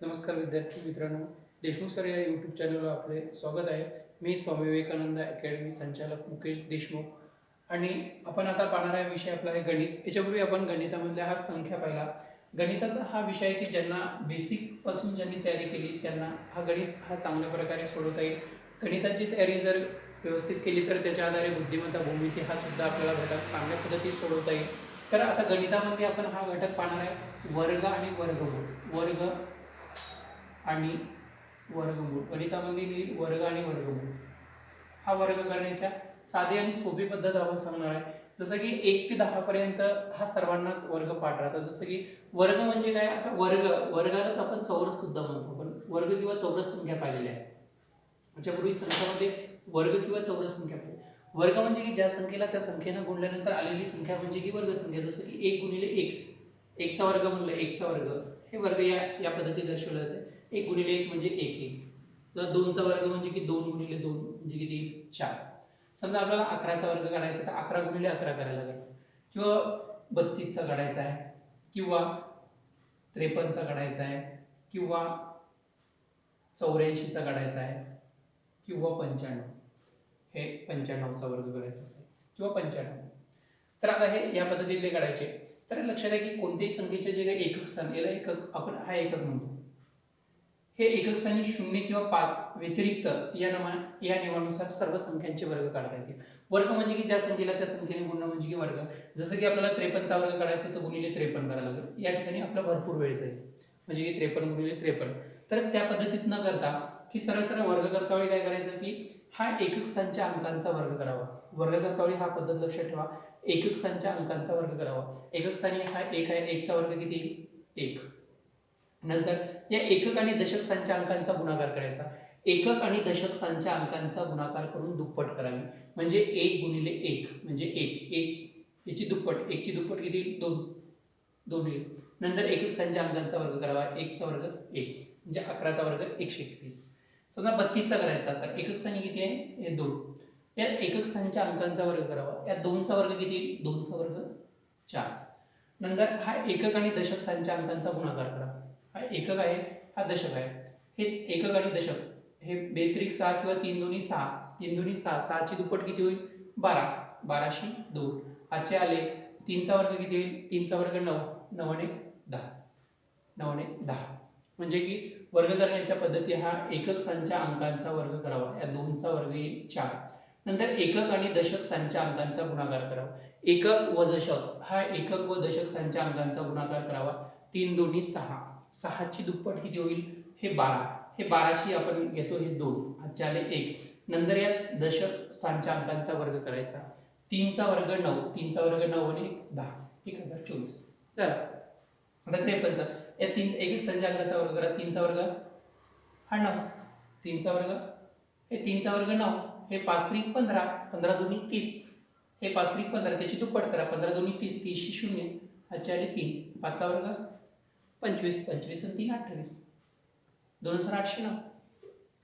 नमस्कार विद्यार्थी मित्रांनो, देशमुख सर या यूट्यूब चॅनलवर आपले स्वागत आहे. मी स्वामी विवेकानंद अकॅडमी संचालक मुकेश देशमुख आणि आपण आता पाहणारा विषय आपला आहे गणित. याच्यापूर्वी आपण गणितामधल्या हा संख्या पाहिला. गणिताचा हा विषय आहे की ज्यांना बेसिकपासून ज्यांनी तयारी केली त्यांना गणित हा चांगल्या प्रकारे सोडवता येईल. गणिताची तयारी जर व्यवस्थित केली तर त्याच्या आधारे बुद्धिमत्ता भूमिती हा सुद्धा आपल्याला घटक चांगल्या पद्धतीने सोडवता येईल. तर आता गणितामध्ये आपण हा घटक पाहणार आहे वर्ग आणि वर्गमूळ. वर्ग आणि वर्गमूळ. गणितामध्ये वर्ग आणि वर्गमूळ हा वर्ग करण्याच्या साधी आणि सोपी पद्धत आपण सांगणार आहे. जसं की 1 ते 10 पर्यंत हा सर्वांनाच वर्ग पाठ राहतात. जसं की वर्ग म्हणजे काय, आता वर्गालाच आपण चौरस सुद्धा म्हणतो. पण वर्ग किंवा चौरस संख्या पाहिलेल्या आहे. त्याच्यापूर्वी संख्यामध्ये वर्ग किंवा चौरस संख्या पाहिली. वर्ग म्हणजे की ज्या संख्येला त्या संख्येनं गुणल्यानंतर आलेली संख्या म्हणजे की वर्ग संख्या. जसं की 1 गुणिले 1, 1चा वर्ग म्हणलं 1चा वर्ग, हे वर्ग या पद्धतीने दर्शवलं जाते. 1 गुणिले 1 म्हणजे 1. तर 2चा वर्ग म्हणजे की 2 गुणिले 2 म्हणजे किती 4. समजा आपल्याला 11चा वर्ग काढायचा तर 11 गुणिले 11 करायला लागेल, किंवा 32चा काढायचा आहे, किंवा 53चा काढायचा आहे, किंवा 84चा काढायचा आहे, किंवा 95, हे 95चा वर्ग करायचा असेल किंवा 95. तर आता हे या पद्धतीने काढायचे. तर लक्षात आहे की कोणत्याही संख्येचे जे काही एकक स्थान याला एकक आपण हा एकक म्हणतो. हे एकक स्थानी 0 किंवा 5 व्यतिरिक्त या नियमानुसार सर्व संख्यांचे वर्ग काढता येतील. वर्ग म्हणजे की ज्या संख्येला त्या संख्येने गुणणं म्हणजे की वर्ग. जसं की आपल्याला 53चा वर्ग काढायचा तर गुणिले 53 करायला लागेल. या ठिकाणी आपला भरपूर वेळ जाईल, म्हणजे की 53 गुणिले 53. तर त्या पद्धतीत न करता की सरळ सरळ वर्ग करता वेळी काय करायचं की हा एकक स्थानच्या अंकांचा वर्ग करावा. वर्ग करता वेळी हा पद्धत लक्षात ठेवा, एकक स्थानच्या अंकांचा वर्ग करावा. एकक स्थानी हा 1 आहे, 1चा वर्ग किती 1. नंतर या एकक आणि दशक स्थानच्या अंकांचा गुणाकार करायचा. एकक आणि दशक स्थानच्या अंकांचा गुणाकार करून दुप्पट करावी. म्हणजे 1 गुणिले 1 म्हणजे 1 याची दुप्पट, 1ची दुप्पट किती 2 येईल. नंतर एकक स्थानच्या अंकांचा वर्ग करावा. 1चा वर्ग 1 म्हणजे 11चा वर्ग 121. समजा 32चा करायचा तर एकक स्थानी किती आहे हे 2. या एकक स्थानच्या अंकांचा वर्ग करावा. या 2चा वर्ग किती 2चा वर्ग 4. नंतर हा एकक आणि दशक स्थानच्या अंकांचा गुणाकार करा. हा एकक आहे, हा दशक आहे. हे एकक आणि दशक हे 2 6 किंवा 3 2 6, 3 2 6, 6ची दुप्पट किती होईल 12, 12शी 2. आजचे आले 3चा वर्ग किती होईल 3चा वर्ग 9, 9 10, 9 10. म्हणजे की वर्ग करण्याच्या पद्धती हा एकक स्थानच्या अंकांचा वर्ग करावा. या 2चा वर्ग येईल 4. नंतर एकक आणि दशक स्थानच्या अंकांचा गुणाकार करावा. एकक व दशक हा एकक व दशक स्थानच्या अंकांचा गुणाकार करावा. 3 2 6, 6ची दुप्पट किती होईल हे 12, हे 12शी आपण घेतो हे 2, आजचे आले 1. नंतर या दशक स्थानच्या अंकांचा वर्ग करायचा. 3चा वर्ग 9, 3चा वर्ग 9 आणि 10, 1024 झाला. आता 53चा या 3 एकक स्थानच्या अंकांचा वर्ग करा. 3चा वर्ग हा 9, 3चा वर्ग हे 3चा वर्ग 9, हे 5 3 15, 15 2 30, हे 5 3 15 त्याची दुप्पट करा. 15 2 30, 30शी 0, आजचे आले 3. 5चा वर्ग 25, 25 आणि 3 28, 2809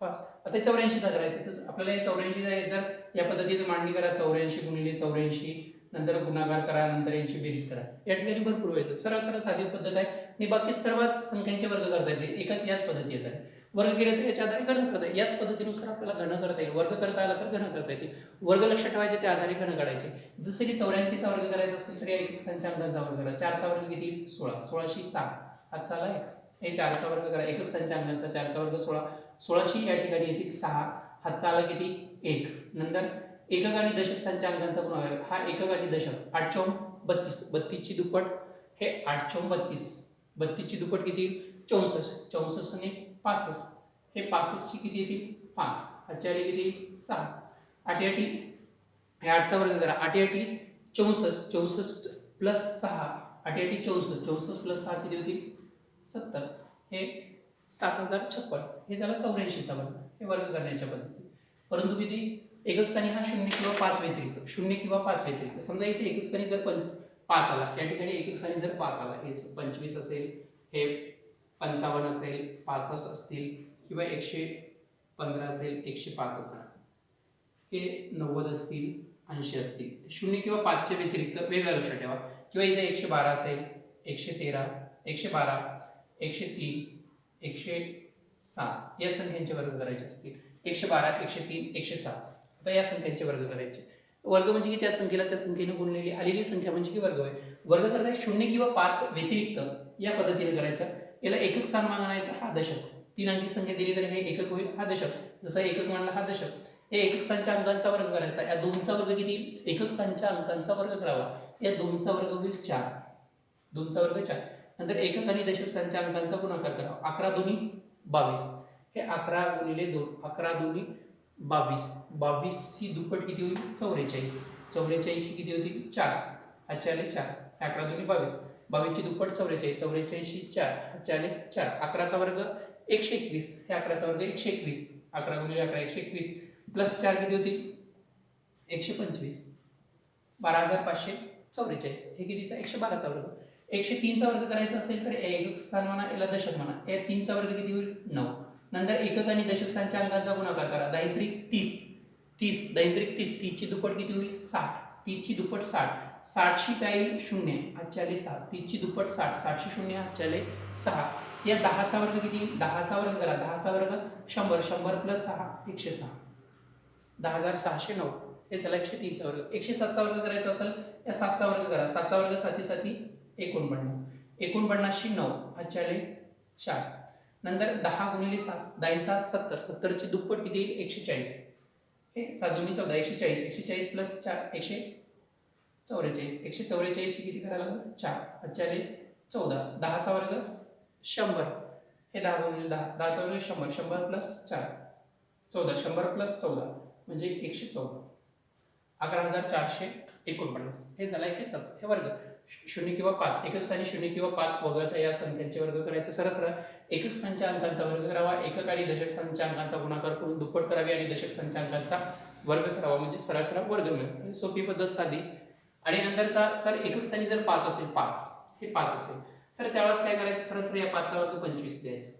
5. आता 84चा करायचं तर आपल्याला हे 84 जर या पद्धतीने मांडणी करा. 84 गुणिले 84, नंतर गुणाकार करा, नंतर यांची बेरीज करा. या ठिकाणी भरपूर वेळ सरळ सरळ साधी पद्धत आहे आणि बाकी सर्वच संख्यांचे वर्ग करता येते. एकाच याच पद्धती येतात. वर्ग केले तर याच्या आधारे गणना करता येईल. याच पद्धतीनुसार आपल्याला गणना करता येईल. वर्ग करता आला तर गणना करता येते. वर्ग लक्षात ठेवायचे, त्या आधारे गणना काढायचे. जसे की 84चा वर्ग करायचा असेल तर या एकक स्थानच्या अंकांचा वर्ग करा. 4चा वर्ग किती 16, 16शी 6, हातचा आला 1. हे 4चा वर्ग करा. एकक स्थानच्या अंकांचा 4चा वर्ग 16, 16शी या ठिकाणी येते 6, हातचा आला किती 1. नंतर एकक आणि दशक स्थानच्या अंकांचा गुणाकार. हा एकक आणि दशक 8 चौक 32, 32ची दुप्पट हे 8 चौक 32, 32ची दुप्पट किती 64, 64 आणि 65, हे 65ची किती येतील 5, आजच्या आली किती 6. 8 8 हे 8चा वर्ग करा. 8 8 64, 64 प्लस 6, 8 8 64, 64 प्लस 6 किती होतील 70, हे 7056. हे झालं 84चा वर्ग. हे वर्ग करण्याच्या पद्धती. परंतु किती एकक स्थानी हा 0 किंवा 5 व्यतिरिक्त, 0 किंवा 5 व्यतिरिक्त. समजा इथे एकक स्थानी जर 5 आला, या ठिकाणी एकक स्थानी जर 5 आला, हे 25 असेल, हे 55 असेल, 65 असतील, किंवा 115 असेल, 105 असेल, हे 90 असतील, 80 असतील. 0 किंवा 5च्या व्यतिरिक्त वेगळा लक्षात ठेवा. किंवा इथे 112 असेल, 113, 112, 103, 107 या संख्यांचे वर्ग करायचे असतील, 112, 103, 107, आता या संख्यांचे वर्ग करायचे. वर्ग म्हणजे की त्या संख्येला त्या संख्येने गुणलेली आलेली संख्या म्हणजे की वर्ग आहे. वर्ग करताना 0 किंवा 5 व्यतिरिक्त या पद्धतीने करायचं. याला एकक स्थान मानायचं, हा दशक. 3 अंकी संख्या दिली तर हे एकक होईल, हा दशक. जसं एकक मानला हा दशक. हे एकक स्थानच्या अंकांचा वर्ग करायचा. या दोनचा वर्ग किती? एकक स्थानच्या अंकांचा वर्ग करावा. या दोनचा वर्ग होईल 4. 2चा वर्ग 4. नंतर एकक आणि दशक स्थानच्या अंकांचा गुणाकार करावा. 11 दुनी 22. हे 11 गुणिले 2, 11 दुनी 22. 22 ही दुप्पट किती होईल? 44. 44 ही किती होती? 4. हातचे आले 4. 11 दुनी 22. 22 ची दुप्पट 44. 44 ही 4. हातचे आले 4. 11चा वर्ग 121. हे 11चा वर्ग 121. 11 गुणिले 11 121 प्लस 4 किती होती? 125. 12,544. हे कितीचा? 112चा वर्ग. 103चा वर्ग करायचा असेल तर एकक स्थान म्हणा, याला दशक म्हणा. या 3चा वर्ग किती होईल? 9. नंतर एकक आणि दशक स्थानच्या अंकांचा गुणाकार करा. 10 3 30. 30 10 3 30. 30 ची दुप्पट किती होईल? 60. 30 ची दुप्पट 60. 60 शी काय येईल? 0. हातचे आले 6. 30 ची दुप्पट 60. 60 शी 0. हातचे आले 6. या 10चा वर्ग किती येईल? 10चा वर्ग करा. 10चा वर्ग 100. 100 प्लस 6 106. 10,609. हे झाला 103चा वर्ग. 107चा वर्ग करायचा असेल या 7चा वर्ग करा. 7चा वर्ग 7 7 49. 49 शी 9. हातचे आले 4. नंतर 10 गुणिले 7. 10 7 70. 70 ची दुप्पट किती येईल? 140. हे 7 दुनी 14. 140. 140 प्लस 4 144. 144 शी किती करायला लागलं? 4. हातचे आले 14. 10चा वर्ग 100. हे 10 गुणिले 10. 10चा वर्ग 100. 100 प्लस 4 14. 100 प्लस 14 म्हणजे 114. 11,449. हे झालं 107. हे वर्ग 0 किंवा 5. एकक स्थानी 0 किंवा 5 वगळता या संख्यांचे वर्ग करायचे. सरळ सरळ एकक स्थानच्या अंकांचा वर्ग करावा. एकक आणि दशक स्थानच्या अंकांचा गुणाकार करून दुप्पट करावी आणि दशक स्थानच्या अंकांचा वर्ग करावा म्हणजे सरळ सरळ वर्ग मिळेल. सोपी पद्धत साधी. आणि नंतरचा सर एकक स्थानी जर 5 असेल, 5 हे 5 असेल तर त्यावेळेस काय करायचं? सरळ सरळ या 5चा वर्ग 25 द्यायचं.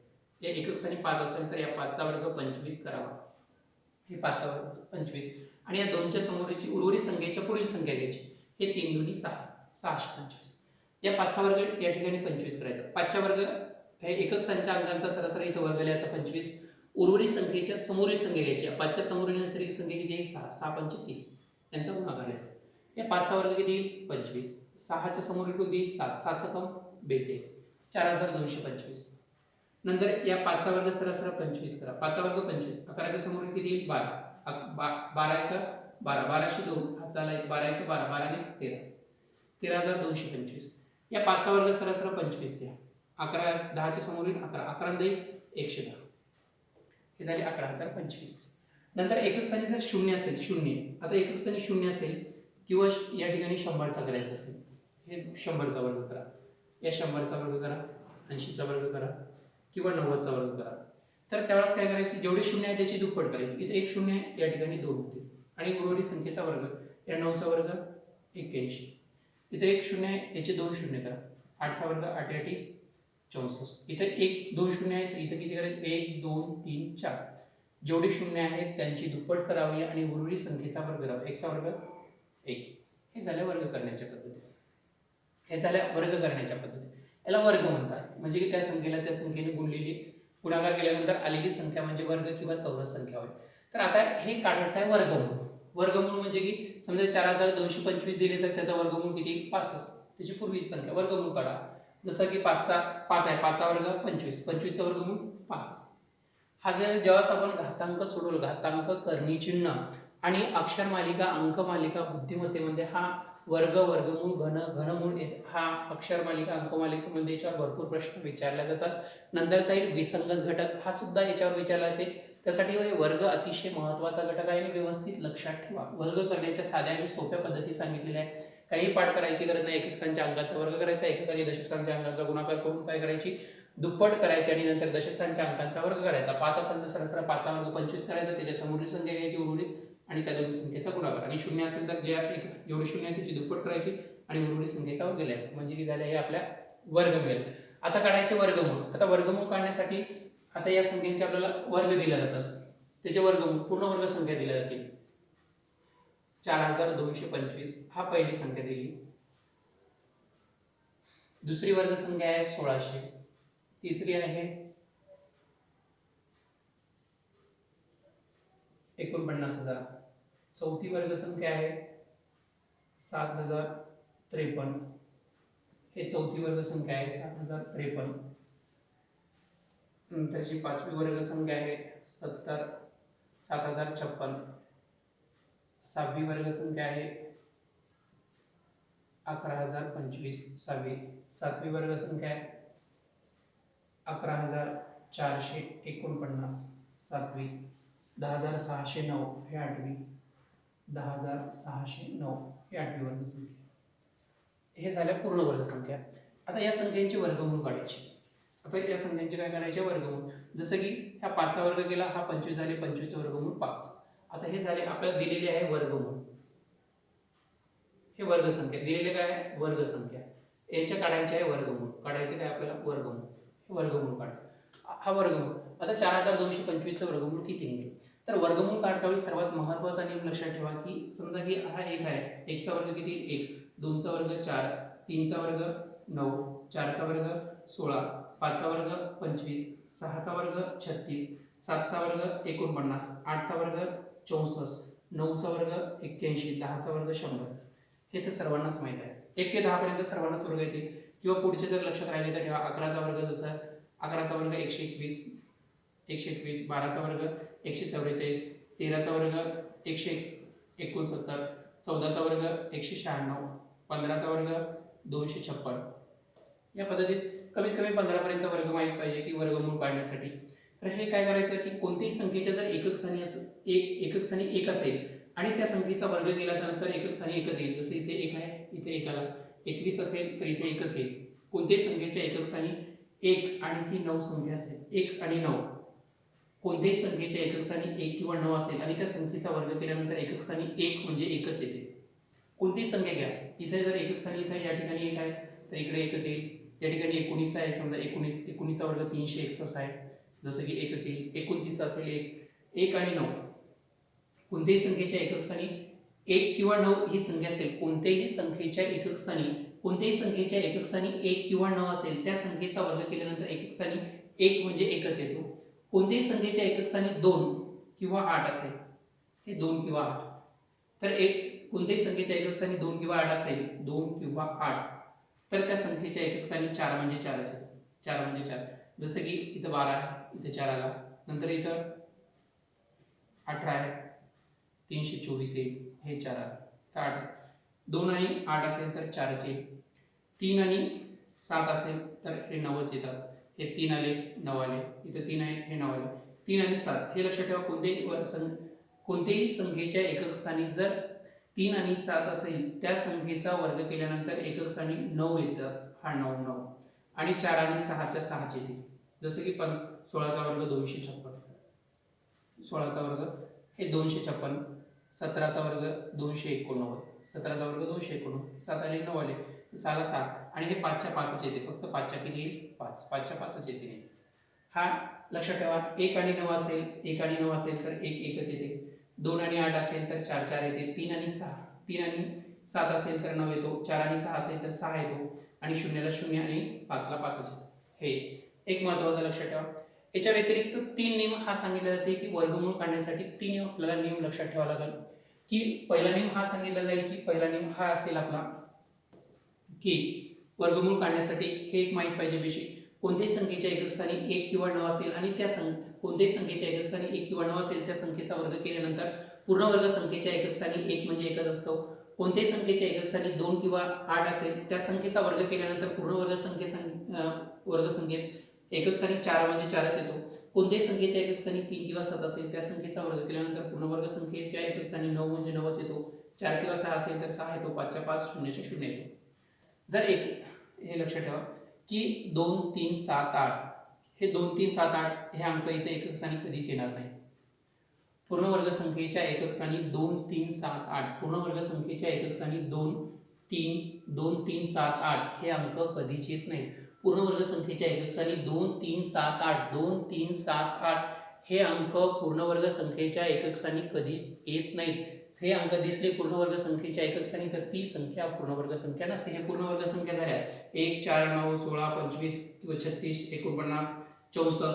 या एकक स्थानी 5 असेल तर या 5चा वर्ग 25 करावा. हे 5चा वर्ग 25 आणि या 2च्या समोरची उर्वरित संख्येच्या पुढील संख्या घ्यायची. हे 3 दुनी 6. 625. या 5चा वर्ग या ठिकाणी 25 करायचा. 5च्या वर्ग हे एकक स्थानच्या अंकांचा सरळ इथं वर्ग लिहायचा 25. उर्वरित संख्येच्या समोरील संख्या घ्यायची. 5च्या समोरील नैसर्गिक संख्या किती आहे? 6. 6 5 30. यांचा गुणाकार लिहायचा. या 5चा वर्ग किती येईल? 25. 6च्या समोरील कोणती? 7. 6 सकम 42. 4,225. नंतर या 5चा वर्ग सरळ सरळ 25 करा. 5चा वर्ग 25. 11च्या समोरील किती येईल? 12. 12 1 12. 12शी 2 हात झाला 12 1 12. 12 ने 13. 13,225. या 5चा वर्ग सरळ सरळ 25 घ्या. 11 10च्या समोरील 11. 11 देईल 110. हे झाले 11,025. नंतर एकक स्थानी जर 0 असेल, 0 आता एकक स्थानी 0 असेल किंवा या ठिकाणी 100चा करायचा असेल, हे 100चा वर्ग करा. या 100चा वर्ग करा, 80चा वर्ग करा किंवा 90चा वर्ग करा. तर त्यावेळेस काय करायचे? जेवढे 0 आहे त्याची दुप्पट करायची. इथे 1 0 आहे, या ठिकाणी 2 होते आणि उर्वरित संख्येचा वर्ग. या 9चा वर्ग 81. इथे 1 0 आहे, याचे 2 0 करा. 8चा वर्ग 8 8 64. इथे 1 2 0 आहे, तर इथे किती करायचे? 1 2 3 4. जेवढे 0 आहेत त्यांची दुप्पट करावी आणि उर्वरित संख्येचा वर्ग करावा. 1चा वर्ग 1. हे झाल्या वर्ग करण्याच्या पद्धती. हे झाल्या वर्ग करण्याच्या पद्धती. याला वर्ग म्हणतात. म्हणजे की त्या संख्येला त्या संख्येने गुणलेली गुणाकार केल्यानंतर आलेली संख्या म्हणजे वर्ग किंवा चौरस संख्या होय. तर आता हे काढायचं आहे वर्गमूळ. वर्गमूळ म्हणजे की समजा 4,225 दिले तर त्याचा वर्गमूळ किती? 65. त्याची पूर्वीची संख्या वर्गमूळ काढा. जसं की 5 आहे, 5चा वर्ग 25. 25चा वर्गमूळ 5. हा जर जेव्हा आपण घातांक सोडवलं, घातांक करणी चिन्ह आणि अक्षर मालिका अंक मालिका बुद्धिमत्तेमध्ये हा वर्ग वर्गमूळ घनमूळ हा अक्षर मालिका अंक मालिकेमध्ये याच्यावर भरपूर प्रश्न विचारले जातात. नंतरचा एक विसंगत घटक हा सुद्धा याच्यावर विचारला जाते. त्यासाठी वर्ग अतिशय महत्त्वाचा घटक आहे आणि व्यवस्थित लक्षात ठेवा. वर्ग करण्याच्या साध्या आणि सोप्या पद्धती सांगितलेल्या आहेत. काही पाठ करायची गरज नाही. एकक स्थानच्या अंकाचा वर्ग करायचा, एकक आणि दशक स्थानच्या अंकाचा गुणाकार करून काय करायची? दुप्पट करायची आणि नंतर दशक स्थानच्या अंकांचा वर्ग करायचा. 5 असेल तर सरळ 5चा वर्ग 25 करायचा, त्याच्या समोरील संख्या घ्यायची उर्वरित आणि त्या दोन्ही संख्येचा गुणाकार. आणि 0 असेल तर जेवढे 0 आहे त्याची दुप्पट करायची आणि उर्वरित संख्येचा वर्ग लिहायचा. म्हणजे की झाले हे आपल्या वर्ग मिळेल. आता काढायचे वर्गमूळ. आता वर्गमूळ काढण्यासाठी आता या संख्येचे आपल्याला वर्ग दिले जातात. त्याचे वर्गमूळ पूर्ण वर्ग संख्या दिल्या जातील. 4,225 हा पहिली संख्या दिली. दुसरी वर्ग संख्या आहे 1600. तिसरी आहे 49,000. चौथी वर्गसंख्या आहे 7,053. हे चौथी वर्गसंख्या आहे 7,053. नंतरची पाचवी वर्गसंख्या आहे 7,056. सहावी वर्गसंख्या आहे 11,025. सातवी वर्गसंख्या आहे 11,449. सातवी. 10,609 हे आठवी. 10,609 हे आठवी वर्गसंख्या. हे झाल्या पूर्ण वर्गसंख्या. आता या संख्यांची वर्गमूळ काढायची. आता या संख्यांचे काय करायचे वर्गमूळ. जसं की ह्या 5चा वर्ग केला, हा 25 झाले, 25 वर्गमूळ 5. आता हे झाले आपल्याला दिलेले आहे वर्गमूळ. हे वर्गसंख्या दिलेले काय आहे वर्गसंख्या. याच्या काढायचे आहे वर्गमूळ. काढायचे काय आपल्याला वर्गमूळ. हे वर्गमूळ काढ. हा वर्गमूळ. आता 4,225चं वर्गमूळ किती निघेल. तर वर्गमूळ काढता वेळी सर्वात महत्त्वाचा नियम लक्षात ठेवा की समजा की हा 1 आहे. 1चा वर्ग किती 1, 2चा वर्ग 4, 3चा वर्ग 9, 4चा वर्ग 16, 5चा वर्ग 25, 6चा वर्ग 36, 7चा वर्ग 49, 8चा वर्ग 64, 9चा वर्ग 81, 10चा वर्ग 100. हे तर सर्वांनाच माहीत आहे. 1 ते 10 पर्यंत सर्वांनाच वर्ग येतील. किंवा पुढचे जर लक्षात राहिले तर ठेवा 11चा वर्ग जसं 11चा वर्ग 121, 12चा वर्ग 144, 13चा वर्ग 169, 14चा वर्ग 196, 15चा वर्ग 256. या पद्धतीत कमीत कमी 15 पर्यंत वर्ग माहीत पाहिजे की वर्गमूळ काढण्यासाठी. तर हे काय करायचं की कोणत्याही संख्येच्या जर एकक स्थानी स्थानी 1 असेल आणि त्या संख्येचा वर्ग केला तर एकक स्थानी 1च येईल. जसं इथे 1 आहे, इथे 1 आला. 21 असेल तर इथे 1च येईल. कोणत्याही संख्येच्या एकक स्थानी 1 आणि ती 9 संख्या असेल. 1 आणि 9 कोणत्याही संख्येच्या एकक स्थानी 1 किंवा 9 असेल आणि त्या संख्येचा वर्ग केल्यानंतर एकक स्थानी 1 म्हणजे 1च येते. कोणतीही संख्या घ्या. इथे जर एकक स्थानी इथे या ठिकाणी 1 आहे तर इकडे 1च येईल. या ठिकाणी 19 आहे समजा 19चा वर्ग 361 आहे. जसं की 1च येईल. 29 असेल 1 आणि 9 कोणत्याही संख्येच्या एकक स्थानी 1 किंवा 9 ही संख्या असेल. कोणत्याही संख्येच्या एकक स्थानी 1 किंवा 9 असेल त्या संख्येचा वर्ग केल्यानंतर एकक स्थानी 1 म्हणजे 1च येतो. कोणत्याही संख्येच्या एकक स्थानी 2 किंवा 8 असेल. हे 2 किंवा 8 तर कोणत्याही संख्येच्या एकक स्थानी 2 किंवा 8 असेल 2 किंवा 8 तर त्या संख्येच्या एकक स्थानी 4 म्हणजे 4च येतो. 4 म्हणजे 4. जसं की इथं 12 आहे, इथे 4 आला. नंतर इथं 18 आहे, 324 येईल. हे 4 आला तर 8. 2 आणि 8 असेल तर 4च येईल. 3 आणि 7 असेल तर हे 9च येतात. हे 3 आले 9 आले. इथं 3 आहे हे 9 आले. 3 आणि 7 हे लक्षात ठेवा. कोणत्याही संख्येच्या एकक स्थानी जर 3 आणि 7 असेल त्या संख्येचा वर्ग केल्यानंतर एकक स्थानी 9 येतं. हा 9 9 आणि 4 आणि 6च्या 6च येते. जसं की 16चा वर्ग 256, 16चा वर्ग हे 256, 17चा वर्ग 289, 17चा वर्ग 289, 7 आले 9 आले 6ला 7 आणि हे 5च्या 5च येते. फक्त 5च्या किती येईल 5, 5च्या 5च येते. हा लक्षात ठेवा. 1 आणि 9 असेल 1 आणि 9 असेल तर 1 1च येते. 2 आणि 8 असेल तर 4 4 येते. 3 आणि 7 असेल तर 9 येतो. 4 आणि 6 असेल तर 6 येतो आणि 0ला 0 आणि 5ला 5च येतो. हे एक महत्त्वाचं लक्षात ठेवा. याच्या व्यतिरिक्त 3 नियम हा सांगितला जाते की वर्गमूळ काढण्यासाठी 3 आपल्याला नियम लक्षात ठेवावा लागेल. की पहिला नियम हा सांगितला जाईल की पहिला नियम हा असेल आपला की वर्गमूळ काढण्यासाठी हे एक माहीत पाहिजे बेसिक. कोणत्याही संख्येच्या एकक स्थानी 1 किंवा 9 असेल आणि त्या कोणत्याही संख्येच्या एकक स्थानी 1 किंवा 9 असेल त्या संख्येचा वर्ग केल्यानंतर पूर्ण वर्ग संख्येच्या एकक स्थानी 1 म्हणजे 1च असतो. कोणत्याही संख्येच्या एकक स्थानी 2 किंवा 8 असेल त्या संख्येचा वर्ग केल्यानंतर पूर्ण वर्गसंख्येत एकक स्थानी 4 म्हणजे 4च येतो. कोणत्याही संख्येच्या एकक स्थानी 3 किंवा 7 असेल त्या संख्येचा वर्ग केल्यानंतर पूर्ण वर्गसंख्येच्या एकक स्थानी 9 म्हणजे 9च येतो. 4 किंवा 6 असेल तर 6 येतो. 5च्या 5 0च्या 0 येतो. जर हे लक्षात ठेवा की 2 3 7 8 हे 2 3 7 8 हे अंक इथे एकक स्थानी कधीच येणार नाही. पूर्ण वर्गसंख्येच्या एकक स्थानी 2 3 7 8 पूर्ण वर्गसंख्येच्या एकक स्थानी 2 3 7 8 हे अंक कधीच येत नाही. पूर्ण वर्गसंख्येच्या एकक स्थानी 2 3 7 8 2 3 7 8 हे अंक पूर्ण वर्गसंख्येच्या एकक स्थानी कधीच येत नाहीत. हे अंक दिसले पूर्ण वर्गसंख्येच्या एकक स्थानी तर ती संख्या पूर्ण वर्गसंख्या नसते. हे पूर्ण वर्गसंख्या झाल्या 1 4 9 16 25 36 49 64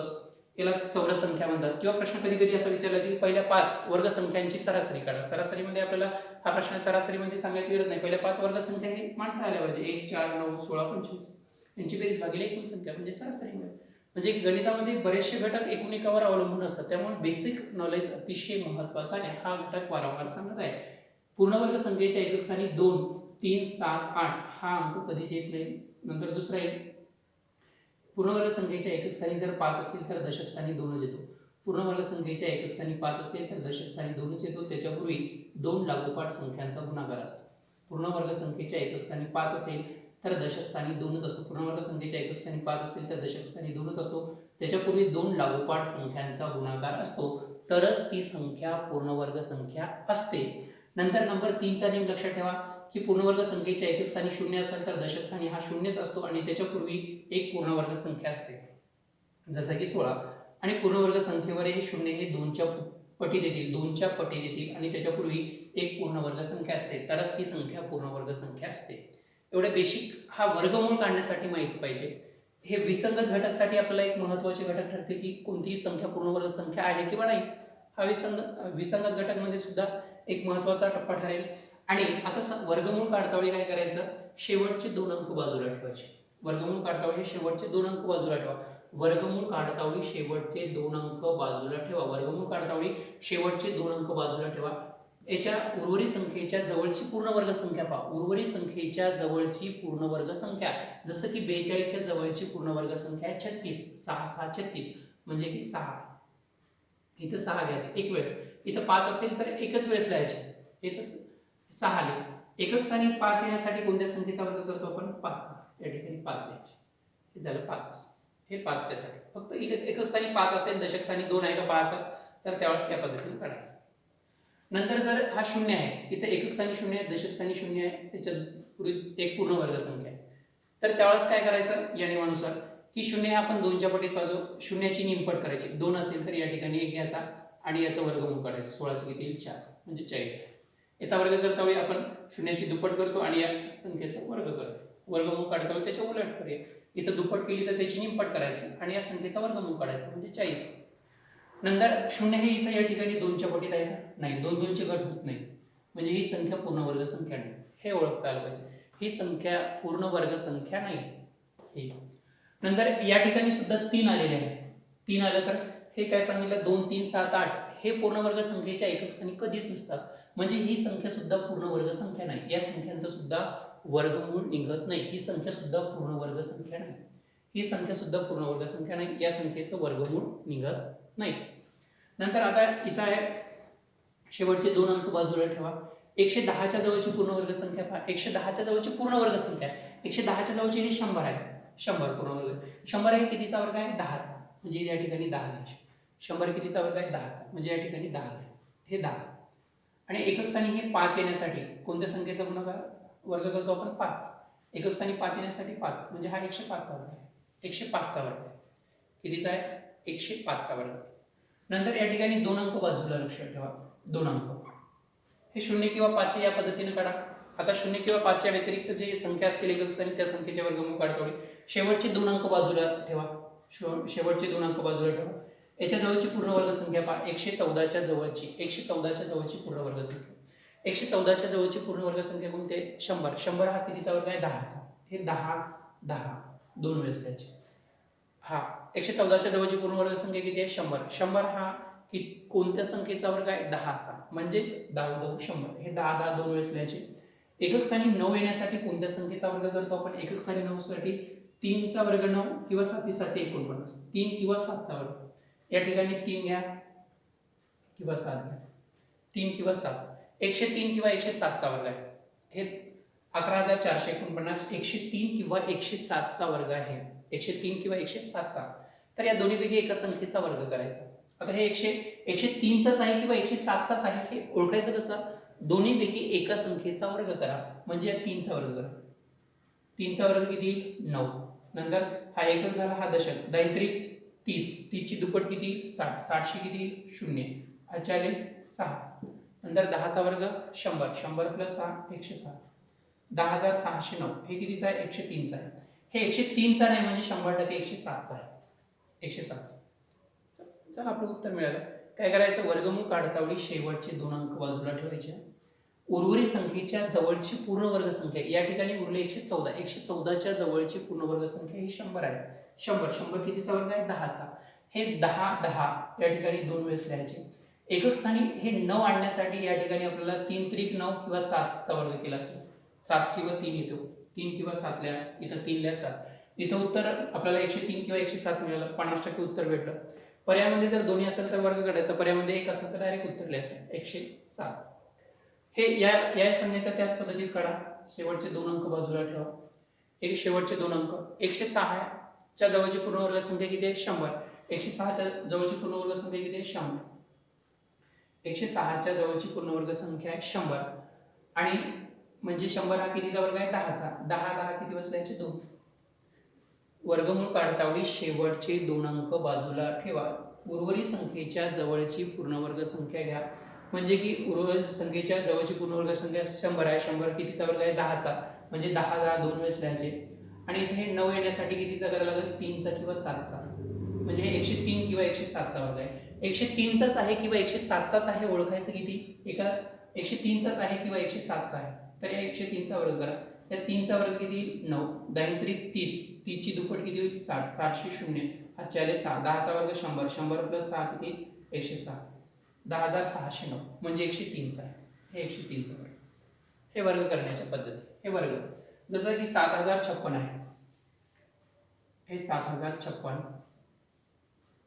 याला चौरस संख्या म्हणतात. किंवा प्रश्न कधी कधी असा विचारला की पहिल्या 5 वर्ग संख्यांची सरासरी काढा. सरासरीमध्ये आपल्याला हा प्रश्न सरासरीमध्ये सांगायची गरज नाही, पहिल्या 5 वर्ग संख्या हे मांडता आल्या पाहिजे. 1 4 9 16 25 यांची बेरीज भागिले एकूण संख्या म्हणजे सरासरी मिळेल. म्हणजे गणितामध्ये बरेचसे घटक एकूण एकावर अवलंबून असतात, त्यामुळे बेसिक नॉलेज अतिशय महत्त्वाचा आहे. हा घटक वारंवार सांगत आहे. पूर्णवर्ग संख्येच्या एकक स्थानी 2 3 7 8 हा अंक कधीच येत नाही. नंतर दुसरा आहे, पूर्णवर्ग संख्येच्या एकक स्थानी जर 5 असेल तर दशक स्थानी 2च येतो. पूर्णवर्ग संख्येच्या एकक स्थानी 5 असेल तर दशक स्थानी 2च येतो. त्याच्यापूर्वी 2 लागोपाठ संख्यांचा गुणाकार असतो. पूर्णवर्ग संख्येच्या एकक स्थानी 5 असेल तर दशक स्थानी 2च असतो. पूर्णवर्ग संख्येच्या एकक स्थानी 5 असेल तर दशक स्थानी 2च असतो. त्याच्यापूर्वी 2 लागोपाठ संख्यांचा गुणाकार असतो, तरच ती संख्या पूर्णवर्ग संख्या असते. नंतर नंबर 3चा नियम लक्षात ठेवा की पूर्णवर्ग संख्येच्या एकक स्थानी 0 असेल तर दशक स्थानी हा 0च असतो आणि त्याच्यापूर्वी एक पूर्णवर्ग संख्या असते, जसं की 16. आणि पूर्णवर्ग संख्येवर हे 0 हे 2च्या पटीत येतील, 2च्या पटीत येतील आणि त्याच्यापूर्वी एक पूर्णवर्ग संख्या असते, तरच ती संख्या पूर्णवर्ग संख्या असते. एवढे बेसिक हा वर्गमूळ काढण्यासाठी माहिती पाहिजे. हे विसंगत घटकासाठी आपल्याला एक महत्त्वाचे घटक ठरते की कोणतीही संख्या पूर्णवर्ग संख्या आहे किंवा नाही. हा विसंगत घटकमध्ये सुद्धा एक महत्त्वाचा टप्पा ठरेल. आणि आता वर्गमूळ काढता वेळी काय करायचं, शेवटचे 2 अंक बाजूला ठेवायचे. वर्गमूळ काढता वेळी शेवटचे 2 अंक बाजूला ठेवा. वर्गमूळ काढता वेळी शेवटचे 2 अंक बाजूला ठेवा. वर्गमूळ काढता वेळी शेवटचे 2 अंक बाजूला ठेवा. याच्या उर्वरित संख्येच्या जवळची पूर्णवर्ग संख्या पहा. उर्वरित संख्येच्या जवळची पूर्णवर्ग संख्या, जसं की 42च्या जवळची पूर्णवर्ग संख्या आहे 36. 6 6 36 म्हणजे की 6. इथं 6 घ्यायचे एक वेळेस. इथं 5 असेल तर एकच वेळेस लिहायचे. इथं 6 आले. एकक स्थानी 5 येण्यासाठी कोणत्या संख्येचा वर्ग करतो आपण? 5. या ठिकाणी 5 लिहायचे. हे झालं 5 असतं. हे 5च्या साठी. फक्त एकक स्थानी 5 असेल, दशक स्थानी 2 आहे का 5, तर त्यावेळेस या पद्धतीने करायचं. नंतर जर हा 0 आहे, तिथे एकक स्थानी 0 आहे, दशक स्थानी 0 आहे, त्याच्या पुढे एक पूर्णवर्ग संख्या आहे, तर त्यावेळेस काय करायचं या नियमानुसार की 0 हे आपण 2च्या पटीत पाहिजे, 0ची निमपट करायची. 2 असेल तर या ठिकाणी 1 घ्यायचा आणि याचा वर्गमूळ करायचं. 16चे किती येईल? 4 म्हणजे 40. याचा वर्ग करता वेळी आपण 0ची दुप्पट करतो आणि या संख्येचा वर्ग करतो. वर्गमूळ काढता वेळी त्याच्या उलट करूया. इथं दुप्पट केली तर त्याची निमपट करायची आणि या संख्येचा वर्गमूळ काढायचा म्हणजे 40. नंतर 0 हे इथं या ठिकाणी 2च्या पटीत आहे का? नाही. 2 2चे गट होत नाही, म्हणजे ही संख्या पूर्णवर्ग संख्या नाही. हे ओळखता आलं पाहिजे. ही संख्या पूर्णवर्ग संख्या नाही. ही नंतर या ठिकाणी सुद्धा 3 आलेले आहे. 3 आलं तर हे काय सांगितलं? 2 3 7 8 हे पूर्णवर्ग संख्येच्या एकक स्थानी कधीच नसतात, म्हणजे ही संख्या सुद्धा पूर्णवर्ग संख्या नाही. या संख्यांचं सुद्धा वर्गमूळ निघत नाही. ही संख्या सुद्धा पूर्णवर्ग संख्या नाही. ही संख्या सुद्धा पूर्णवर्ग संख्या नाही. या संख्येचं वर्गमूळ निघत नाही. नंतर आता इथं आहे शेवटचे 2 अंक बाजूला ठेवा. 110च्या जवळची पूर्णवर्ग संख्या पहा. 110च्या जवळची पूर्णवर्ग संख्या, 110च्या जवळची हे 100 आहे. 100 पूर्णवर्ग. 100 हे कितीचा वर्ग आहे? 10चा. म्हणजे या ठिकाणी 10 घ्यायचे. 100 कितीचा वर्ग आहे? 10चा. म्हणजे या ठिकाणी 10 घ्या. हे 10. आणि एकक स्थानी हे 5 येण्यासाठी कोणत्या संख्येचा गुणाकार वर्ग करतो आपण? 5. एकक स्थानी 5 येण्यासाठी 5 म्हणजे हा 105चा वर्ग आहे. 105चा वर्ग आहे. कितीचा आहे? 105चा वर्ग. नंतर या ठिकाणी 2 अंक बाजूला लक्षात ठेवा. 2 अंक हे 0 किंवा 5 या पद्धतीने काढा. आता 0 किंवा 5च्या व्यतिरिक्त जे संख्या असतील एकक स्थानी त्या संख्येच्या वर्गमूळ काढतो. शेवटचे 2 अंक बाजूला ठेवा. शेवटचे 2 अंक बाजूला ठेवा. याच्या जवळची पूर्णवर्ग संख्या पहा. 114च्या जवळची पूर्णवर्ग संख्या. 114च्या जवळची पूर्णवर्ग संख्या कोणती आहे? 100. 100 हा कितीचा वर्ग आहे? 10चा. हे 10 10 2 वेळेस द्यायचे. हा 114च्या जवळची पूर्णवर्ग संख्या किती आहे? 100. 100 हा कोणत्या संख्येचा वर्ग आहे? 10चा. म्हणजेच 10 10 100. हे 10 10 2 वेळेस लिहायचे. एकक स्थानी 9 येण्यासाठी कोणत्या संख्येचा वर्ग करतो आपण? एकक स्थानी 9 साठी 3चा वर्ग 9 किंवा 7 7 49. 3 किंवा 7चा वर्ग. या ठिकाणी 3 घ्या किंवा 7 घ्या. 3 किंवा 7. 103 किंवा 107चा वर्ग आहे. हे 11,449 103 किंवा 107चा वर्ग आहे. 103 किंवा 107चा. तर या दोन्हीपैकी एका संख्येचा वर्ग करायचा. आता हे 103चाच आहे किंवा 107चाच आहे हे ओळखायचं कसं? दोन्हीपैकी एका संख्येचा वर्ग करा म्हणजे या 3चा वर्ग करा. 3चा वर्ग किती? 9. नंतर हा एकक झाला, हा दशक. 10 3 30. 30ची दुप्पट किती? 60. 60शी किती? 0. अच्छा आले 6. नंतर 10चा वर्ग 100. 100 प्लस 6 107. 10,609 हे कितीचा आहे? 103चा आहे. हे 103चा नाही म्हणजे 100% 107चा आहे. 107चा. चला आपलं उत्तर मिळालं. काय करायचं, वर्गमूळ काढतावेळी शेवटचे 2 अंक बाजूला ठेवायचे. उर्वरित संख्येच्या जवळची पूर्ण वर्ग संख्या, या ठिकाणी उरले 114. 114च्या जवळची पूर्ण वर्ग संख्या ही 100 आहे. 100 कितीचा वर्ग आहे, 10चा. हे 10 10 या ठिकाणी 2 वेळेस लिहायचे. एकक स्थानी हे 9 आणण्यासाठी या ठिकाणी आपल्याला 3 त्रिक 9 किंवा 7चा वर्ग केला असेल. 7 किंवा 3 येतो, 3 किंवा 7 लिहा, इथं 3 लिहा 7. इथं उत्तर आपल्याला 103 किंवा 107 मिळालं, 50% उत्तर भेटलं. पर्यायामध्ये जर दोन्ही असेल तर वर्ग काढायचा, पर्यायामध्ये एक असेल तर डायरेक्ट उत्तर लिहायचं 107. हे या संख्येचा त्याच पद्धतीत काढा. शेवटचे 2 अंक बाजूला ठेवा. एक शेवटचे 2 अंक 106च्या जवळची पूर्ण वर्ग संख्या किती आहे, 100. 106च्या जवळची पूर्ण वर्ग संख्या किती आहे, 100. 106च्या जवळची पूर्ण वर्ग संख्या आहे 100 आणि म्हणजे 100 हा कितीचा वर्ग आहे, 10चा. 10 10 किती बसल्याचे 2. वर्गमूळ काढतावेळी शेवटचे 2 अंक बाजूला ठेवा. उर्वरित संख्येच्या जवळची पूर्ण वर्ग संख्या घ्या. म्हणजे की उर्वरित संख्येच्या जवळची पूर्ण वर्ग संख्या 100 आहे. 100 कितीचा वर्ग आहे, 10चा. म्हणजे 10 10 2 वेळेस लिहायचे. आणि इथे 9 येण्यासाठी कितीचा करायला लागेल, 3चा किंवा 7चा. म्हणजे हे 103 किंवा 107चा वर्ग आहे. 103चाच आहे किंवा 107चाच आहे ओळखायचं किती, एका 103चाच आहे किंवा 107चा आहे. तर या 103चा वर्ग करा. त्या 3चा वर्ग किती, 9. 10 त्रिक 30. 30ची दुप्पट किती होईल, 60. 60 0 हा 6. 10चा वर्ग 100. 100 प्लस 6 किती, 106. 10,609 म्हणजे 103चा आहे. हे 103चा वर्ग. हे वर्ग करण्याच्या पद्धती. हे वर्ग जसं की 7056 आहे. हे 7056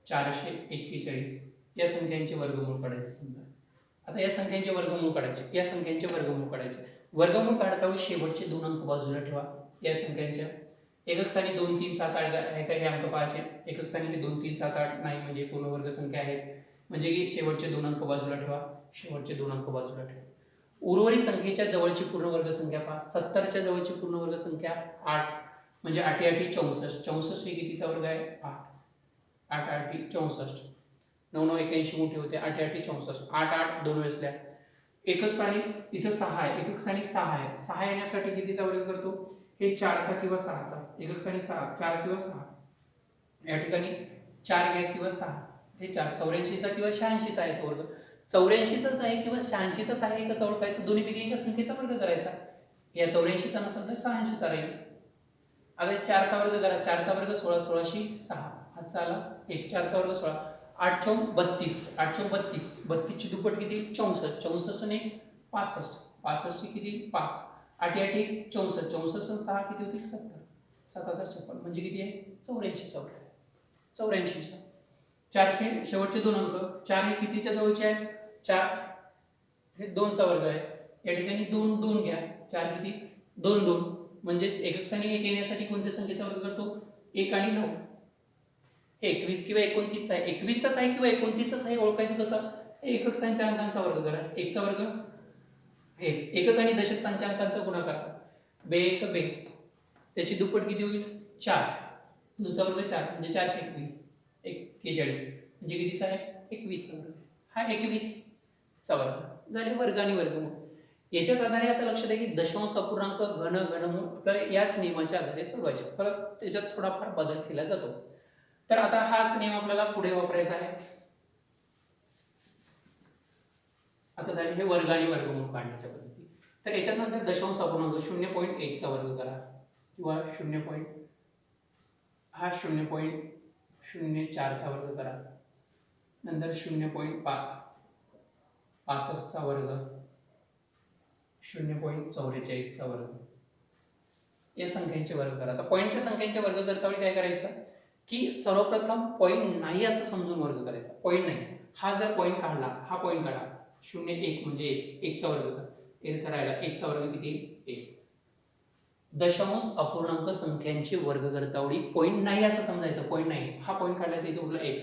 441 या संख्यांचे वर्गमूळ काढायचे. समजा आता या संख्यांचे वर्गमूळ काढायचे, या संख्यांचे वर्गमूळ काढायचे. वर्गमूळ काढतावेळी शेवटचे 2 अंक बाजूला ठेवा. या संख्यांच्या एकक स्थानी 2 3 7 8 आहे का, हे अंक पाहायचे. एकक स्थानी 2 3 7 8 नाही म्हणजे पूर्ण वर्ग संख्या आहेत. म्हणजे की शेवटचे 2 अंक बाजूला ठेवा. शेवटचे 2 अंक बाजूला ठेवा. उर्वरित संख्येच्या जवळची पूर्ण वर्ग संख्या पहा. 70च्या जवळची पूर्ण वर्ग संख्या 8 म्हणजे 8 8 64. 64 हे कितीचा वर्ग आहे, 8. 8 8 64. 9 9 81 मोठे होते. 8 8 64. 8 8 2 वेळेस लिहा. एकक स्थानी इथं 6 आहे. एकक स्थानी 6 आहे. 6 येण्यासाठी कितीचा वर्ग करतो, हे 4चा किंवा 6चा. एकक स्थानी 6 4 किंवा 6. या ठिकाणी 4 घ्या किंवा 6. हे 4 84चा किंवा 86चा आहे तो वर्ग. 84चाच आहे किंवा 86चाच आहे कसं ओळखायचं, दोन्हीपैकी एका संख्येचा वर्ग करायचा. या 84चा नसेल तर 86चा राहील. आता 4चा वर्ग करा. 4चा वर्ग 16. 16शी 6 हा चाला 1. 4चा वर्ग 16. 8 चौक 32. 8 चौक 32. 32ची दुप्पट किती, 64. 64 ने 65. 65 किती, 5. 8 8 64. 64 6 किती होतील, 70. 7056 म्हणजे किती आहे, 84चा वर्ग. 84चा 4 शेवटचे 2 अंक. 4 हे कितीच्या जवळचे आहे, 4 हे 2चा वर्ग आहे. या ठिकाणी 2 2 घ्या. 4 किती, 2 2 म्हणजे एकक स्थानी 1 येण्यासाठी कोणत्या संख्येचा वर्ग करतो, 1 आणि 9. 21 किंवा 29 आहे. 21चाच आहे किंवा 29चाच आहे ओळखायचं कसं, एकक स्थानच्या अंकांचा वर्ग करा. 1चा वर्ग 1. एकक आणि दशक स्थानच्या अंकांचा गुणाकार करा. 2 1 2. त्याची दुप्पट किती होईल, 4. 2चा वर्ग 4 म्हणजे 421. 41 म्हणजे कितीचा आहे, 21चा वर्ग. हा 21चा वर्ग झाले वर्ग आणि वर्गमूळ. याच्याच आधारे आता लक्षात द्या की दशांश अपूर्णांक घन घनमूळ आपल्याला याच नियमाच्या आधारे सोडवायचे. फरक त्याच्यात थोडाफार बदल केला जातो. तर आता हाच नियम आपल्याला पुढे वापरायचा आहे. आता झाले हे वर्ग आणि वर्गमूळ काढण्याच्या पद्धती. तर याच्यात नंतर दशांश अपूर्णांक 0.1चा वर्ग करा किंवा 0.04चा वर्ग करा. नंतर 0.65चा वर्ग, 0.44चा वर्ग. या संख्यांचे वर्ग करा. आता पॉईंटच्या संख्यांचे वर्ग करतावेळी काय करायचं की सर्वप्रथम पॉईंट नाही असं समजून वर्ग करायचा. पॉईंट नाही, हा जर पॉईंट काढला, हा पॉईंट काढा. 0 1 म्हणजे 1चा वर्ग करा. एक करायला 1चा वर्ग किती, 1. दशांश अपूर्णांक संख्यांचे वर्ग करतावेळी पॉईंट नाही असं समजायचं. पॉईंट नाही, हा पॉईंट काढला तर इथे उरला 1.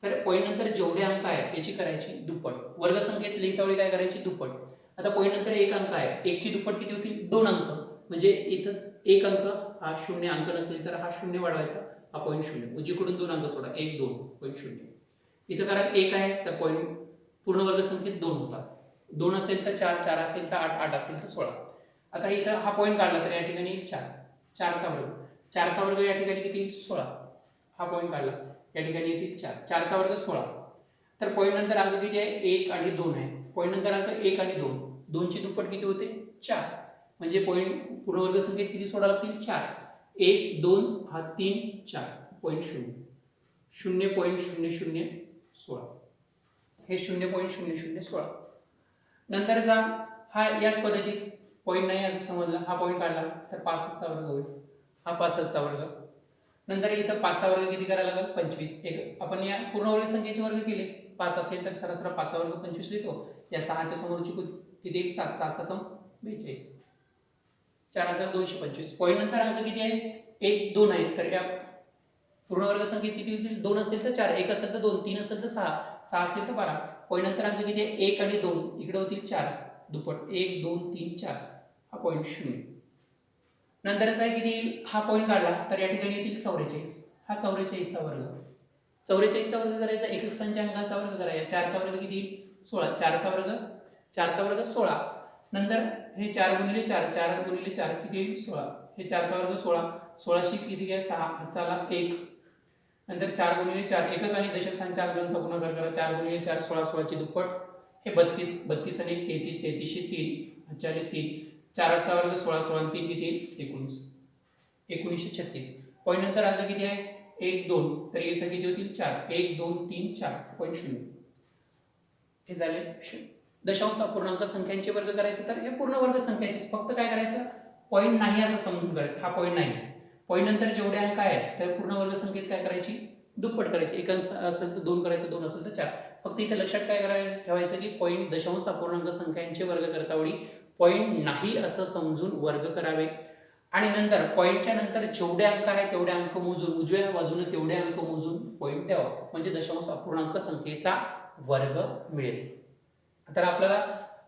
तर पॉईंट नंतर जेवढे अंक आहेत त्याची करायची दुप्पट. वर्ग संख्येत लिहितावेळी काय करायची, दुप्पट. आता पॉईंट नंतर 1 अंक आहे. 1ची दुप्पट किती होतील, 2 अंक. म्हणजे इथं 1 अंक हा 0 अंक नसेल तर हा 0 वाढवायचा. हा पॉईंट 0 उजवीकडून 2 अंक सोडा. 1 2 पॉईंट 0. इथं कारण 1 आहे तर पॉईंट पूर्ण वर्ग संख्येत 2 होतात. 2 असेल तर 4, 4 असेल तर 8, 8 असेल तर 16. आता इथं हा पॉईंट काढला तर या ठिकाणी 4. 4चा वर्ग. 4चा वर्ग या ठिकाणी किती, 16. हा पॉईंट काढला या ठिकाणी येतील 4. 4चा वर्ग 16. तर पॉईंट नंतर अंक किती आहे 1 आणि 2 आहे. पॉईंट नंतर अंक 1 आणि 2, 2ची दुप्पट किती होते 4. म्हणजे पॉईंट पूर्णवर्ग संख्येत किती सोडावं लागतील 4. 1 2 हा 3 4 पॉईंट 0 0.0016 हे 0.0016. नंतरचा हा याच पद्धतीत पॉईंट नाही असं समजलं, हा पॉईंट काढला तर 65चा वर्ग होईल, हा 65चा वर्ग. नंतर इथं 5चा वर्ग किती करायला लागेल 25. एक आपण या पूर्णवर्ग संख्येचे वर्ग केले, 5 असेल तर सरसरा 5चा वर्ग 25 लिहितो. या 6च्या समोरची किती 7 7 7 42 4225. पॉईंट नंतर अंक किती आहे 1 2 आहे. तर या पूर्णवर्ग संख्येत किती होतील 2 असेल तर 4, 1 असेल तर 2, 3 असेल तर 6, 6 असेल तर 12. पॉईंट नंतर अंक किती आहे 1 आणि 2, इकडे होतील 4 दुप्पट 1 2 3 4 हा पॉईंट 0. नंतरचा आहे किती हा पॉईंट काढला तर या ठिकाणी येतील 44, हा 44चा वर्ग. 44चा वर्ग करायचा, एकक संख्या अंकाचा वर्ग करायचा. 4चा वर्ग किती 16, 4चा वर्ग 16. नंतर हे 4 गुणिले 4, 4 गुणिले 4 किती 16, हे 4चा वर्ग 16, 16शी किती घ्या 6, हाताला 1. नंतर 4 गुणिले 4 एकक आणि दशक संख्या अंकांचा गुणाकार करा. 4 गुणिले 4 16, 16ची दुप्पट हे 32, 32 आणि 33, 33शी 3 हाताले 3. 4चा वर्ग 16, 16 आणि 3 किती 19, 1936. पॉईंट नंतर अंक किती आहे 1 2, तर इथं किती होतील 4, 1 2 3 4 पॉईंट 0. हे झाले दशांश अपूर्णांक संख्यांचे वर्ग करायचे. तर हे पूर्ण वर्ग संख्याचे फक्त काय करायचं पॉईंट नाही असं समजून करायचं, हा पॉईंट नाही. पॉईंट नंतर जेवढे अंक आहेत तर पूर्ण वर्ग संख्येत काय करायची दुप्पट करायची. एक असेल तर 2 करायचं, 2 असेल तर 4. फक्त इथे लक्षात काय करायला ठेवायचं की पॉईंट दशांश अपूर्णांक संख्यांचे वर्ग करतावेळी पॉईंट नाही असं समजून वर्ग करावे. आणि नंतर पॉईंटच्या नंतर जेवढे अंक आहेत तेवढे अंक मोजून उजव्या बाजूने तेवढे अंक मोजून पॉईंट द्यावा, म्हणजे दशांश अपूर्णांक संख्येचा वर्ग मिळेल. तर आपल्याला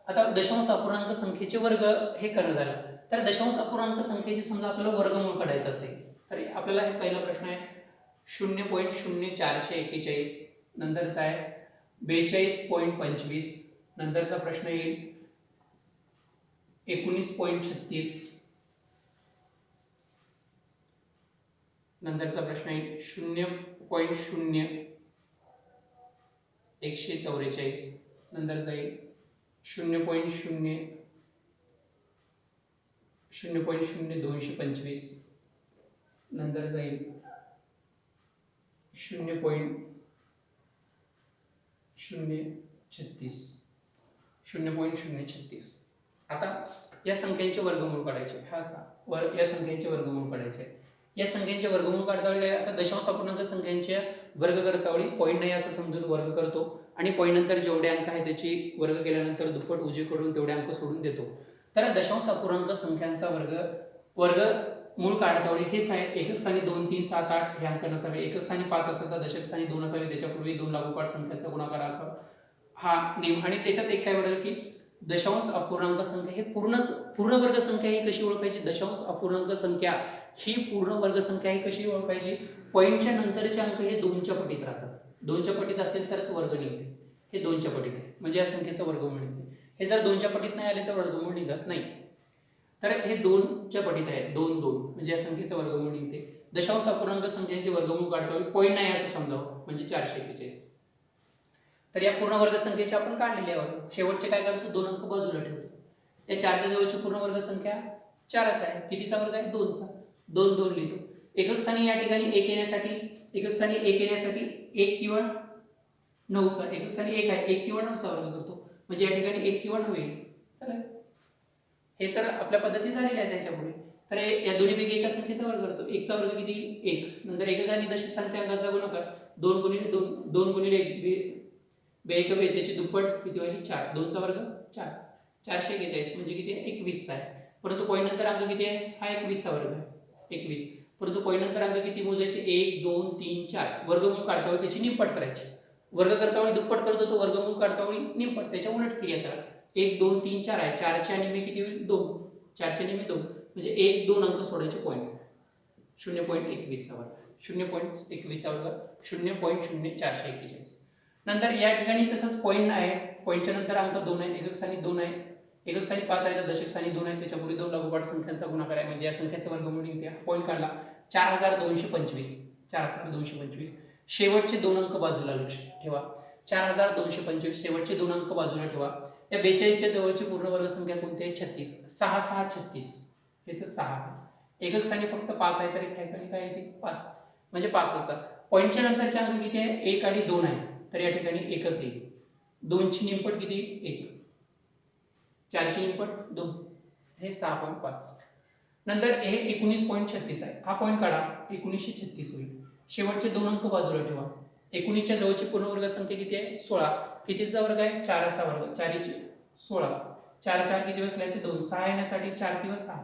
आता दशांश अपूर्णांक संख्येचे वर्ग हे करणं झालं. तर दशांश अपूर्णांक संख्येचे समजा आपल्याला वर्गमूळ काढायचं असेल तर आपल्याला हे पहिला प्रश्न आहे 0.0441. नंतरचा आहे 42.25. नंतरचा प्रश्न येईल 19.36. नंतरचा प्रश्न येईल 0.0144. नंतरचा येईल 0.0225. नंतर जाईल 0.036. आता या संख्यांचे वर्गमूळ काढायचे. या संख्यांचे वर्गमूळ काढायचे. या संख्यांचे वर्गमूळ काढतावेळी आता दशांश अपूर्णांक संख्यांच्या वर्ग करतावेळी पॉईंट नाही असं समजून वर्ग करतो आणि पॉईंट नंतर जेवढे अंक आहेत त्याची वर्ग केल्यानंतर दुप्पट उजवीकडून तेवढे अंक सोडून देतो. तर दशांश अपूर्णांक संख्यांचा वर्गमूळ काढतावेळी हेच आहे. एकक स्थानी 2 3 7 8 हे अंक नसावे. एकक स्थानी 5 असेल तर दशक स्थानी 2 असावे. त्याच्यापूर्वी 2 लागोपाठ संख्यांचा गुणाकार असावा हा नियम. आणि त्याच्यात एक काय म्हणेल की दशांश अपूर्णांक संख्या हे पूर्ण वर्ग संख्या ही कशी ओळखायची. दशांश अपूर्णांक संख्या ही पूर्ण वर्ग संख्या ही कशी ओळखायची. पॉईंटच्या नंतरचे अंक हे 2च्या पटीत राहतात. 2च्या पटीत असेल तरच वर्ग निघते. हे 2च्या पटीत आहे म्हणजे या संख्येचं वर्गमूळ निघते. हे जर 2च्या पटीत नाही आले तर वर्गमूळ निघत नाही. तर हे 2च्या पटीत आहे 2 2 म्हणजे या संख्येचं वर्गमूळ निघते. दशांश अपूर्णांक संख्यांचे वर्गमूळ काढताना पॉईंट नाही असं समजावं म्हणजे 441. तर या पूर्ण वर्ग संख्येचे आपण काढलेले आहोत. शेवटचे काय करतो 2 अंक बाजूला ठेवतो. या 4च्या जवळची पूर्ण वर्ग संख्या 4च आहे. कितीचा वर्ग आहे 2चा. 2 2 लिहितो. एकक स्थानी या ठिकाणी 1 येण्यासाठी 1 किंवा 9चा एकक स्थानी 1 आहे 1 किंवा 9चा वर्ग करतो म्हणजे या ठिकाणी 1 किंवा 9 येईल. हे तर आपल्या पद्धती झालेल्या आहे याच्यापुढे. तर या दोन्हीपैकी एका संख्येचा वर्ग करतो. 1चा वर्ग किती 1. नंतर एकक आणि दशक स्थानच्या अंकाचा गुणाकार 2 गुणिले 2 2 गुणिले 1 बेक बे त्याची दुप्पट किती होईल 4. 2चा वर्ग 4 441 म्हणजे किती 21चा आहे. परंतु पॉईंट नंतर अंक किती आहे हा 21चा वर्ग आहे 21. परंतु पॉईंट नंतर अंक किती मोजायचे 1 2 3 4. वर्गमूळ काढतावेळी त्याची निमपट करायची. वर्ग करतावेळी दुप्पट करतो तो वर्गमूळ काढतावेळी निमपट त्याच्या उलट क्रिया करा. 1 2 3 4 आहे 4च्या निम्मे किती होईल 2. 4च्या निम्मे 2 म्हणजे 1 2 अंक सोडायचे पॉईंट 0.21चा वर्ग 0.21चा वर्ग 0.0441. नंतर या ठिकाणी तसंच पॉईंट आहे. पॉईंटच्या नंतर अंक 2 आहे. एकक स्थानी 2 आहे. एकक स्थानी 5 आहे तर दशक स्थानी 2 आहे. त्याच्यापुढे 2 लागोपाठ संख्यांचा गुणाकार आहे म्हणजे या संख्येचं वर्गमूळ निघते. पॉईंट काढला 4225. 4225. शेवटचे 2 अंक बाजूला लक्ष ठेवा. 4225, शेवटचे दोन अंक बाजूला ठेवा. या 42च्या जवळची पूर्ण वर्ग संख्या कोणती आहे? 36. 6 6 36, हे तर 6. एकक स्थानी फक्त 5 आहे, तर एक ठिकाणी काय येते? 5, म्हणजे 5 असतात. पॉईंटच्या नंतरचे अंक किती आहे? 1 आणि 2 आहे, तर या ठिकाणी एकच येईल. 2ची निमपट किती? 1. 4ची निमपट 2, हे 6.5. नंतर हे 19.36 आहे, हा पॉईंट काढा, 1936 होईल. शेवटचे दोन अंक बाजूला ठेवा. 19च्या जवळची पूर्ण वर्ग संख्या किती आहे? 16. कितीचा वर्ग आहे? 4चा वर्ग. 4 16. 4 4 किती बसल्याचे? 2. 6 येण्यासाठी 4 किंवा 6.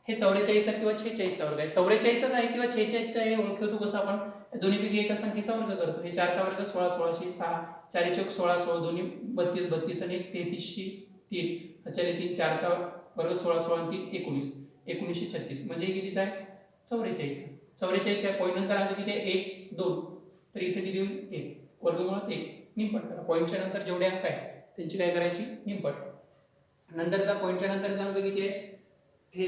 हे 44चा किंवा 46चा वर्ग आहे. 44चाच आहे किंवा 46चा आहे ओळखतो कसं आपण? दोन्हीपैकी एका संख्येचा वर्ग करतो. हे 4चा वर्ग 16, 16शी 6, 4 चौक 16, 16 दोन्ही 32, 32 आणि 33शी 3, 4 3, 4चा वर्ग 16, 16 आणि 3 19, 1936, म्हणजे कितीचा आहे? 44. 44च्या पॉईंट नंतर अंक किती आहे? 1 2, तर इथे किती होईल? 1. वर्गमुळात 1. निमपट करा. पॉईंटच्या नंतर जेवढे अंक आहे त्यांची काय करायची? निमपट. नंतरचा पॉईंटच्या नंतरचा अंक किती आहे? हे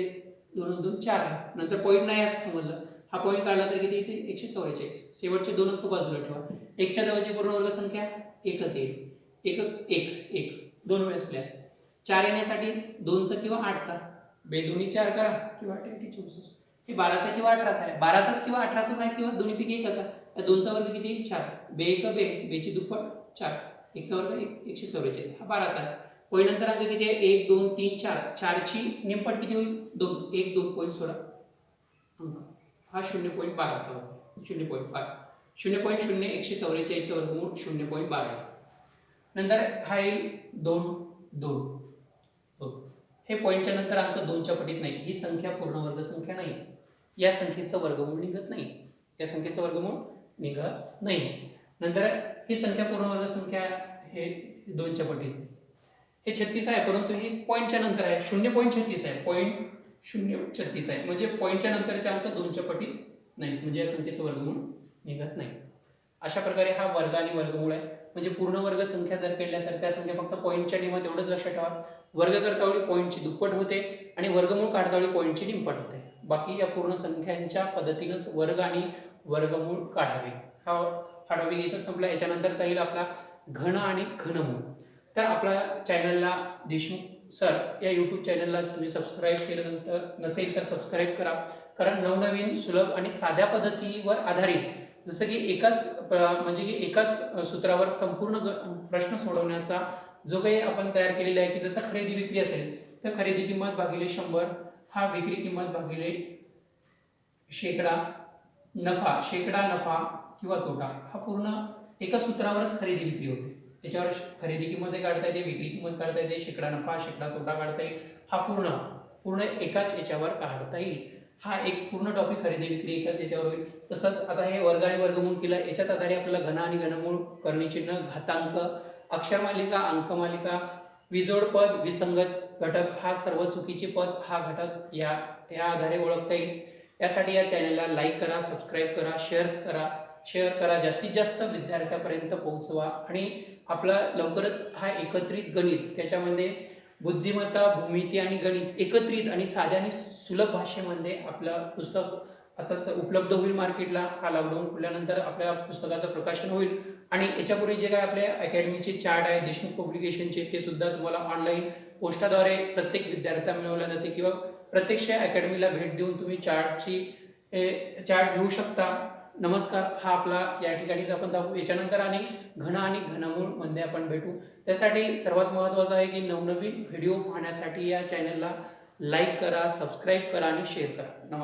2 2 4 आहे. नंतर पॉईंट नाही असं समजलं, हा पॉईंट काढला तर किती इथे? 144. शेवटचे दोन अंक बाजूला ठेवा. 1च्या जवळची पूर्ण वर्ग संख्या एकच येईल. 1 1 1 2 वेळेस लिहा. 4 येण्यासाठी 2चा किंवा 8चा, बेदोन्ही 4 करा किंवा 8 8 64, हे 12चा किंवा 18चा आहे. 12चाच किंवा 18चाच आहे किंवा दोन्हीपैकी एकच आहे. 2चा वर्ग किती? 4. 2 1 2, 2ची दुप्पट 4, 1चा वर्ग 144, हा 12चा आहे. पॉईंट नंतर अंक किती आहे? 1 2 3 4, 4ची निमपट किती होईल? 2. 1 2 पॉईंट सोडा अंक, हा 0.12चा वर्ग. 0.12 0.0 144चं वर्गमूळ 0.12 आहे. नंतर हा येईल 2 2 2. हे पॉईंटच्या नंतर अंक 2च्या पटीत नाही. ही संख्या पूर्ण वर्ग संख्या नाही, या संख्येचं वर्गमूळ निघत नाही, या संख्येचं वर्गमूळ निघत नाही. नंतर ही संख्या पूर्ण वर्ग संख्या हे 2च्या पटीत. हे 36 आहे, परंतु ही पॉईंटच्या नंतर आहे. 0.36 आहे, पॉईंट 0.36 आहे, म्हणजे पॉईंटच्या नंतरचे अंक 2च्या पटीत नाही, म्हणजे या संख्येचं वर्गमूळ निघत नाही. अशा प्रकारे हा वर्ग आणि वर्गमूळ आहे. म्हणजे पूर्ण वर्ग संख्या जर केल्या तर त्या संख्या फक्त पॉईंटच्या नियमात एवढंच लक्षात ठेवा. वर्ग करतावेळी पॉईंटची दुप्पट होते आणि वर्गमूळ काढतावेळी पॉईंटची निमपट होते. बाकी या पूर्ण संख्यांच्या पद्धतीनंच वर्ग आणि वर्गमूळ काढावे. हा टॉपिक इथं संपला. याच्यानंतरचा येईल आपला घन आणि घनमूळ. तर आपल्या चॅनलला देशमुख सर या यूट्यूब चॅनलला तुम्ही सबस्क्राईब केल्यानंतर नसेल तर सबस्क्राईब करा, कारण नवनवीन सुलभ आणि साध्या पद्धतीवर आधारित, जसं की एकाच सूत्रावर संपूर्ण प्रश्न सोडवण्याचा जो काही आपण तयार केलेला आहे, की जसं खरेदी विक्री असेल तर खरेदी किंमत भागिले 100, हा विक्री किंमत भागिले शेकडा नफा किंवा तोटा, हा पूर्ण एका सूत्रावरच खरेदी विक्री होते. त्याच्यावर खरेदी किंमत काढता येते, विक्री किंमत काढता येते, शेकडा नफा शेकडा तोटा काढता येईल. हा पूर्ण एकाच याच्यावर काढता येईल. हा एक पूर्ण टॉपिक खरेदी विक्री एकाच याच्यावर होईल. तसंच आता हे वर्ग आणि वर्गमूळ केलं, याच्याच आधारे आपल्याला घन आणि घनमूळ, करणीचिन्ह, घातांक, अक्षरमालिका, अंकमालिका, विजोड पद, विसंगत घटक, हा सर्व चुकीचे पद, हा घटक या आधारे ओळखता येईल. यासाठी या चॅनलला लाईक करा, सबस्क्राईब करा, शेअर करा, जास्तीत जास्त विद्यार्थ्यापर्यंत पोहोचवा. आणि आपला लवकरच हा एकत्रित गणित, त्याच्यामध्ये बुद्धिमत्ता, भूमिती आणि गणित एकत्रित आणि साध्या आणि सुलभ भाषेमध्ये आपलं पुस्तक आता उपलब्ध होईल मार्केटला. हा लॉकडाऊन खुलल्यानंतर आपल्या पुस्तकाचं प्रकाशन होईल. आणि याच्यापूर्वी जे काय आपल्या अकॅडमीचे चार्ट आहे देशमुख पब्लिकेशनचे, ते सुद्धा तुम्हाला ऑनलाईन पोस्टाद्वारे प्रत्येक विद्यार्थ्याला मिळवल्या जाते, किंवा प्रत्यक्ष अकॅडमीला भेट देऊन तुम्ही चार्ट घेऊ शकता. नमस्कार, हा आपला या ठिकाणीच आपण दाखवू. याच्यानंतर आणि घन आणि घनमूळ मध्ये आपण भेटू. त्यासाठी सर्वात महत्त्वाचं आहे की नवनवीन व्हिडिओ पाहण्यासाठी या चॅनलला लाईक करा, सबस्क्राईब करा आणि शेअर करा. नमस्कार.